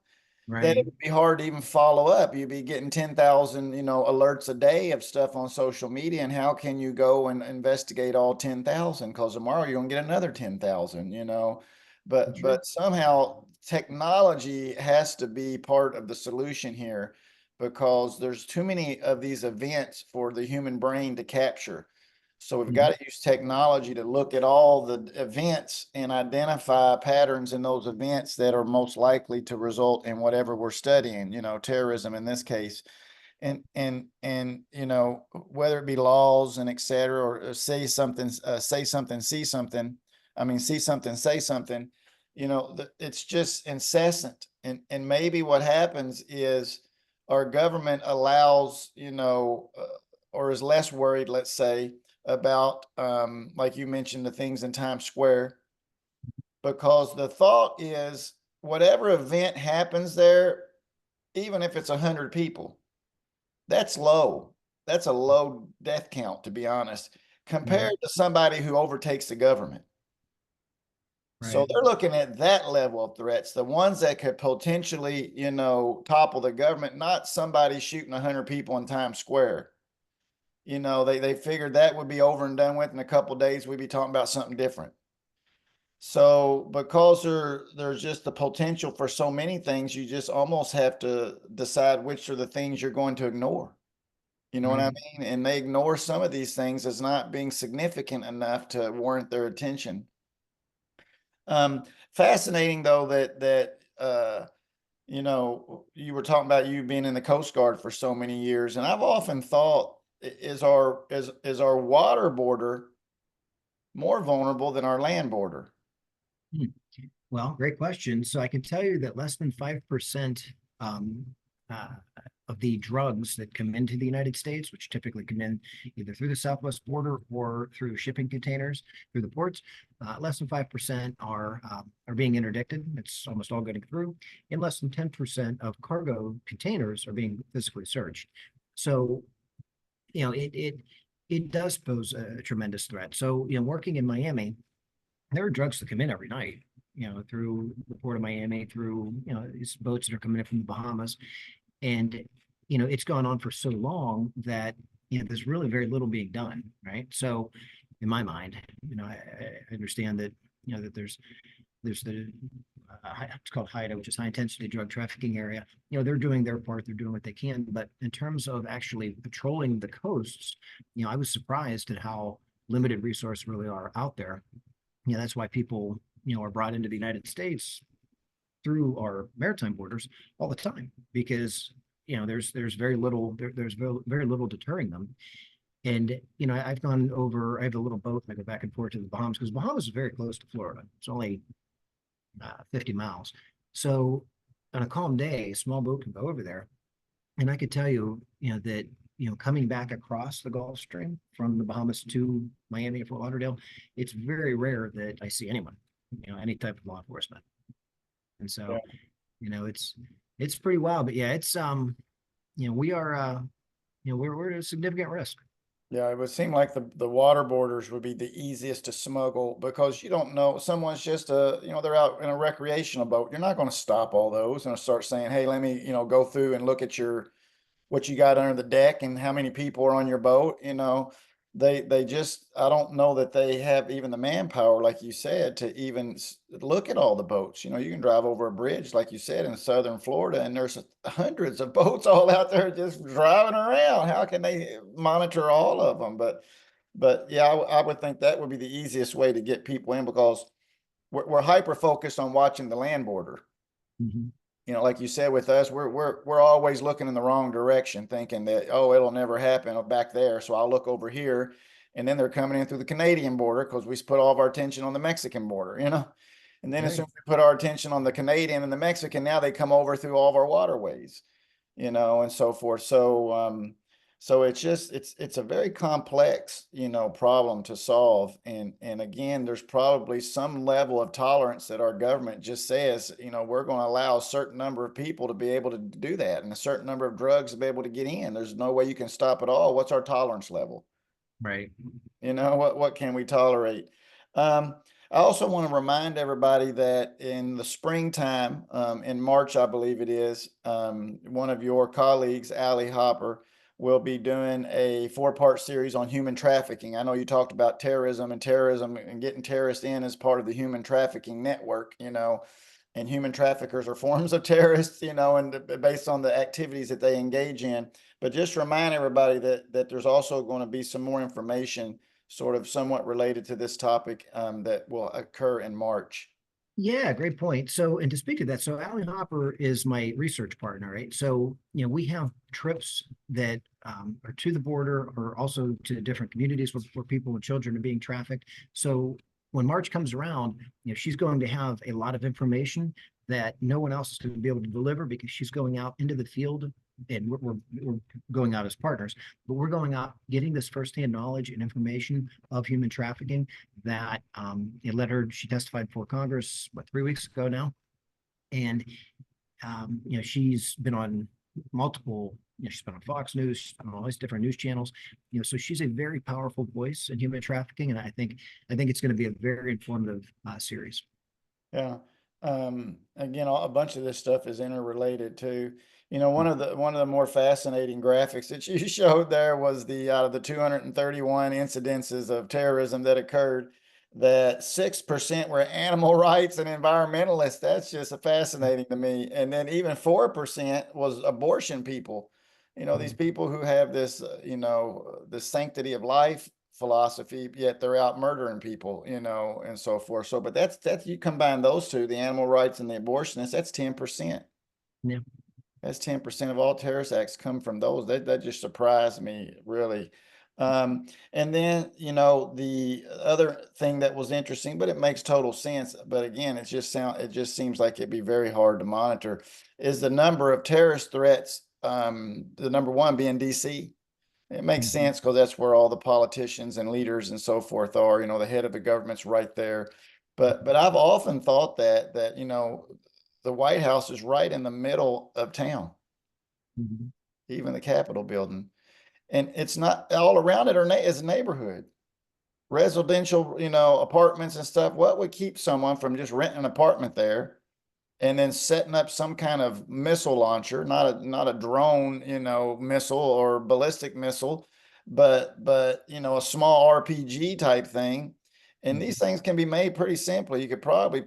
Right. would be hard to even follow up. You'd be getting 10,000, alerts a day of stuff on social media. And how can you go and investigate all 10,000? Because tomorrow you're going to get another 10,000, True. But somehow technology has to be part of the solution here, because there's too many of these events for the human brain to capture. So we've got to use technology to look at all the events and identify patterns in those events that are most likely to result in whatever we're studying, terrorism in this case. And whether it be laws and et cetera, or say something, see something, see something, say something, it's just incessant. And maybe what happens is our government allows, or is less worried, let's say, about, like you mentioned, the things in Times Square, because the thought is whatever event happens there, even if it's 100 people, that's low. That's a low death count, to be honest, Right. compared to somebody who overtakes the government. So Right. they're looking at that level of threats, the ones that could potentially, topple the government, not somebody shooting 100 people in Times Square. They figured that would be over and done with in a couple of days. We'd be talking about something different. So because there's just the potential for so many things, you just almost have to decide which are the things you're going to ignore. You know what I Right. mean? And they ignore some of these things as not being significant enough to warrant their attention. Um, Fascinating though that you know, you were talking about you being in the Coast Guard for so many years, and I've often thought, is our water border more vulnerable than our land border? Hmm. Well, great question. So I can tell you that less than 5% um, uh, of the drugs that come into the United States, which typically come in either through the southwest border or through shipping containers through the ports, less than 5% are being interdicted. It's almost all getting through, and less than 10% of cargo containers are being physically searched. So, it does pose a tremendous threat. So, working in Miami, there are drugs that come in every night, through the port of Miami, through, these boats that are coming in from the Bahamas. And, it's gone on for so long that, there's really very little being done, right? So in my mind, I understand that, that there's the, it's called HIDA, which is high intensity drug trafficking area. They're doing their part, they're doing what they can. But in terms of actually patrolling the coasts, I was surprised at how limited resources really are out there. That's why people, are brought into the United States through our maritime borders all the time because there's very little there's very little deterring them. And I've gone over. I have a little boat and I go back and forth to the Bahamas because Bahamas is very close to Florida. It's only 50 miles. So on a calm day, a small boat can go over there, and I could tell you, that coming back across the Gulf Stream from the Bahamas to Miami or Fort Lauderdale, it's very rare that I see anyone, any type of law enforcement. And Yeah. so, it's pretty wild. But yeah, it's we are we're at a significant risk. Yeah, it would seem like the water borders would be the easiest to smuggle because you don't know someone's just they're out in a recreational boat. You're not going to stop all those and start saying, "Hey, let me, go through and look at your what you got under the deck and how many people are on your boat." They just I don't know that they have even the manpower, like you said, to even look at all the boats. You can drive over a bridge, like you said, in southern Florida, and there's hundreds of boats all out there just driving around. How can they monitor all of them? But yeah, I would think that would be the easiest way to get people in because we're hyper focused on watching the land border. Mhm. Like you said, with us, we're always looking in the wrong direction, thinking that, oh, it'll never happen back there, so I'll look over here. And then they're coming in through the Canadian border because we put all of our attention on the Mexican border. And then as soon Right. as we put our attention on the Canadian and the Mexican, now they come over through all of our waterways, and so forth. So it's a very complex, problem to solve. And again, there's probably some level of tolerance that our government just says, we're going to allow a certain number of people to be able to do that and a certain number of drugs to be able to get in. There's no way you can stop it all. What's our tolerance level? Right. What can we tolerate? Um, I also want to remind everybody that in the springtime, in March, I believe it is, one of your colleagues, Allie Hopper, will be doing a four-part series on human trafficking. I know you talked about terrorism and getting terrorists in as part of the human trafficking network, and human traffickers are forms of terrorists, and based on the activities that they engage in. But just remind everybody that there's also going to be some more information sort of somewhat related to this topic that will occur in March. Yeah, great point. So, and to speak to that, so Alan Hopper is my research partner, right? So, we have trips that are to the border or also to different communities where people and children are being trafficked. So, when March comes around, she's going to have a lot of information that no one else is going to be able to deliver because she's going out into the field and we're going out as partners, but we're going out getting this firsthand knowledge and information of human trafficking that it led her. She testified before Congress, 3 weeks ago now, and she's been on multiple. She's been on Fox News, she's been on all these different news channels. So she's a very powerful voice in human trafficking, and I think it's going to be a very informative series. Yeah. Again, a bunch of this stuff is interrelated too. One of the more fascinating graphics that you showed there was the out of the 231 incidences of terrorism that occurred, that 6% were animal rights and environmentalists. That's just fascinating to me. And then even 4% was abortion people. These people who have this, the sanctity of life philosophy, yet they're out murdering people, and so forth. So, but that's you combine those two, the animal rights and the abortionists, that's 10%. Yeah. That's 10% of all terrorist acts come from those. That just surprised me, really. And then, the other thing that was interesting, but it makes total sense. But again, it just seems like it'd be very hard to monitor, is the number of terrorist threats. The number one being DC. It makes sense because that's where all the politicians and leaders and so forth are. The head of the government's right there. But I've often thought that the White House is right in the middle of town, Mhm. even the Capitol building. And it's not all around it is a neighborhood, residential, apartments and stuff. What would keep someone from just renting an apartment there and then setting up some kind of missile launcher, not a drone, missile or ballistic missile, but a small RPG type thing. And these things can be made pretty simply. You could probably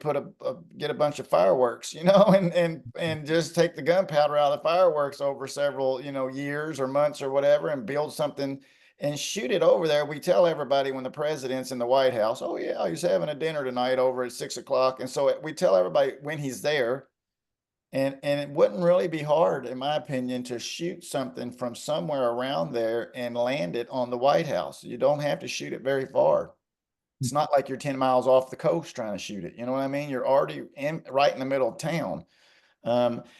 get a bunch of fireworks, and just take the gunpowder out of the fireworks over several, years or months or whatever, and build something and shoot it over there. We tell everybody when the president's in the White House, oh yeah, he's having a dinner tonight over at 6 o'clock. And so we tell everybody when he's there, and it wouldn't really be hard, in my opinion, to shoot something from somewhere around there and land it on the White House. You don't have to shoot it very far. It's not like you're 10 miles off the coast trying to shoot it. You know what I mean? You're already right in the middle of town.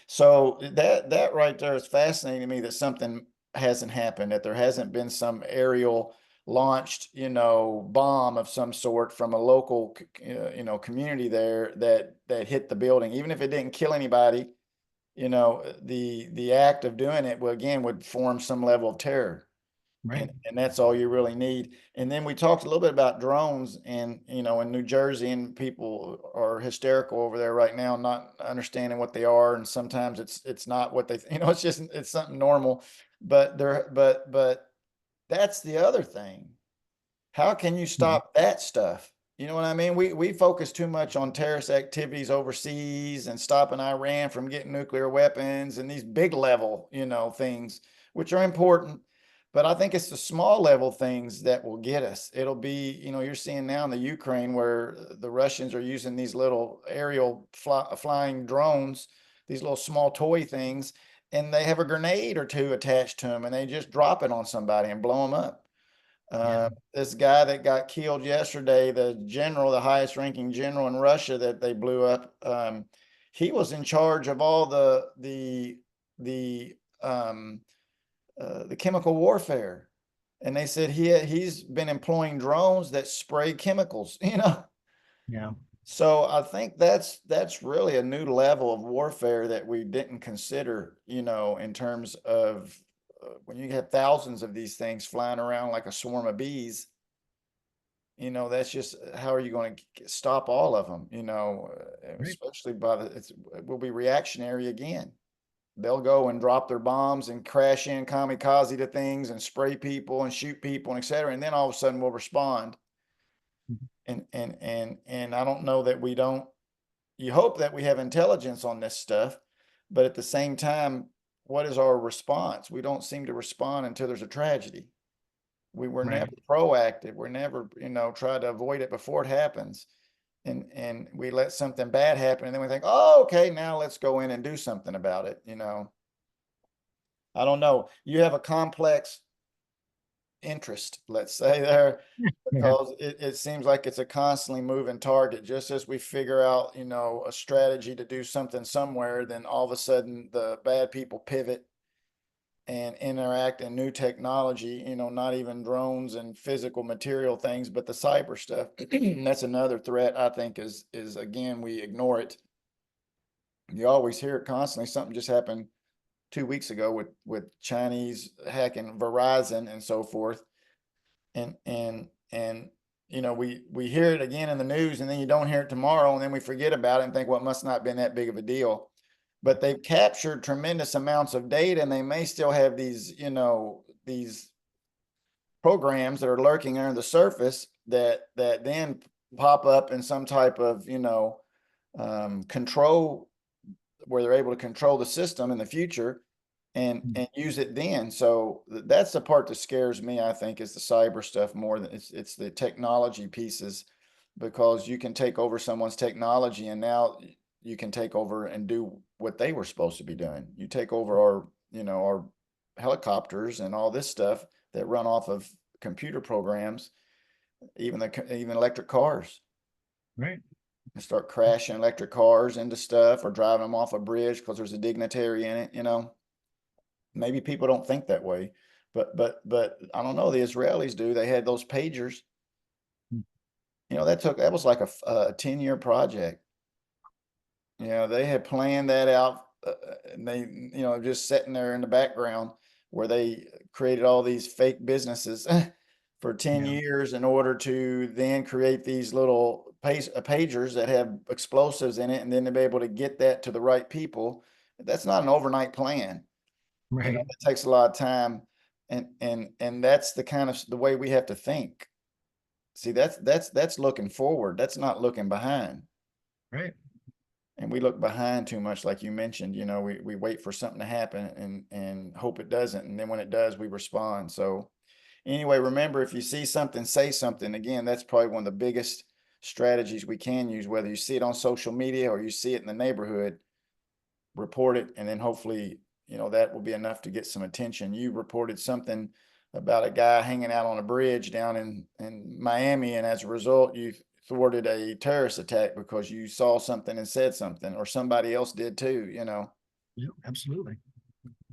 So that right there is fascinating to me, that something hasn't happened, that there hasn't been some aerial launched, bomb of some sort from a local, community there that hit the building, even if it didn't kill anybody. The act of doing it would form some level of terror. Right. And that's all you really need. And then we talked a little bit about drones, and in New Jersey, and people are hysterical over there right now, not understanding what they are. And sometimes it's not what they, it's something normal. But that's the other thing. How can you Mhm. stop that stuff? You know what I mean? We focus too much on terrorist activities overseas and stopping Iran from getting nuclear weapons and these big level, things, which are important. But I think it's the small level things that will get us. It'll be, you're seeing now in the Ukraine where the Russians are using these little aerial flying drones, these little small toy things, and they have a grenade or two attached to them, and they just drop it on somebody and blow them up. Yeah. This guy that got killed yesterday, the highest ranking general in Russia that they blew up, he was in charge of all the um, the chemical warfare. And they said he's been employing drones that spray chemicals, Yeah. So I think that's really a new level of warfare that we didn't consider, in terms of when you have thousands of these things flying around like a swarm of bees. That's just how are you going to stop all of them? Right. Especially it will be reactionary again. They'll go and drop their bombs and crash in kamikaze to things and spray people and shoot people and et cetera. And then all of a sudden we'll respond. Mhm. And I don't know that we don't. You hope that we have intelligence on this stuff, but at the same time, what is our response? We don't seem to respond until there's a tragedy. We were Right. never proactive. We're never, try to avoid it before it happens. And we let something bad happen, and then we think, oh, okay, now let's go in and do something about it. I don't know. You have a complex interest, let's say there, Yeah. because it seems like it's a constantly moving target. Just as we figure out, a strategy to do something somewhere, then all of a sudden the bad people pivot and interact in new technology, not even drones and physical material things, but the cyber stuff. That's another threat I think is again, we ignore it. You always hear it constantly. Something just happened 2 weeks ago with Chinese hacking Verizon and so forth. And we hear it again in the news, and then you don't hear it tomorrow, and then we forget about it and think, well, it must not have been that big of a deal. But they've captured tremendous amounts of data, and they may still have these programs that are lurking under the surface that then pop up in some type of control, where they're able to control the system in the future. and use it then. So that's the part that scares me, I think, is the cyber stuff more than it's the technology pieces, because you can take over someone's technology and now you can take over and do what they were supposed to be doing. You take over our, our helicopters and all this stuff that run off of computer programs, even electric cars, Right. and start crashing electric cars into stuff or driving them off a bridge because there's a dignitary in it. Maybe people don't think that way, but I don't know. The Israelis do. They had those pagers. That was like a 10-year project. They had planned that out, and they, just sitting there in the background where they created all these fake businesses for 10 Yeah. years in order to then create these little pagers that have explosives in it, and then to be able to get that to the right people. That's not an overnight plan. Right. It takes a lot of time, and that's the kind of the way we have to think. See, that's looking forward. That's not looking behind. Right. And we look behind too much, like you mentioned. We wait for something to happen and hope it doesn't, and then when it does, we respond. So anyway, remember, if you see something, say something. Again, that's probably one of the biggest strategies we can use, whether you see it on social media or you see it in the neighborhood. Report it, and then hopefully, that will be enough to get some attention. You reported something about a guy hanging out on a bridge down in Miami, and as a result, you thwarted a terrorist attack because you saw something and said something, or somebody else did too. Yeah, absolutely.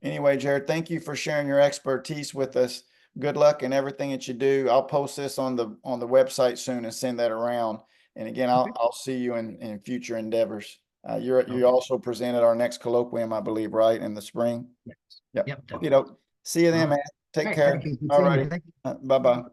Anyway, Jared, thank you for sharing your expertise with us. Good luck in everything that you do. I'll post this on the website soon and send that around. And again, Okay. I'll see you in future endeavors. You Okay. also presented our next colloquium, I believe, right, in the spring. Yes. Yep. Yep. Okay, Definitely. see you All then, right. man. Take All right. care. Thank you. Good All seeing you. righty. Thank you. Bye-bye.